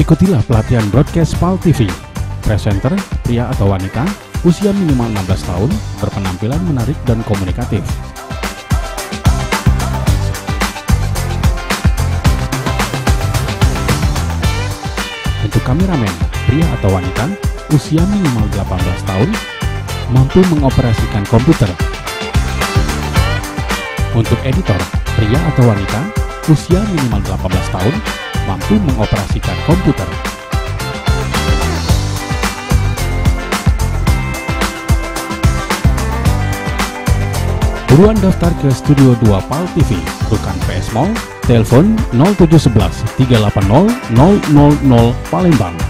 Ikutilah pelatihan broadcast PAL TV. Presenter, pria atau wanita, usia minimal 16 tahun, berpenampilan menarik dan komunikatif. Untuk kameramen, pria atau wanita, usia minimal 18 tahun, mampu mengoperasikan komputer. Untuk editor, pria atau wanita, usia minimal 18 tahun, mampu mengoperasikan komputer. Buruan daftar ke Studio 2 PAL TV, Rukan PS Mall, telepon 0711 380 000 Palembang.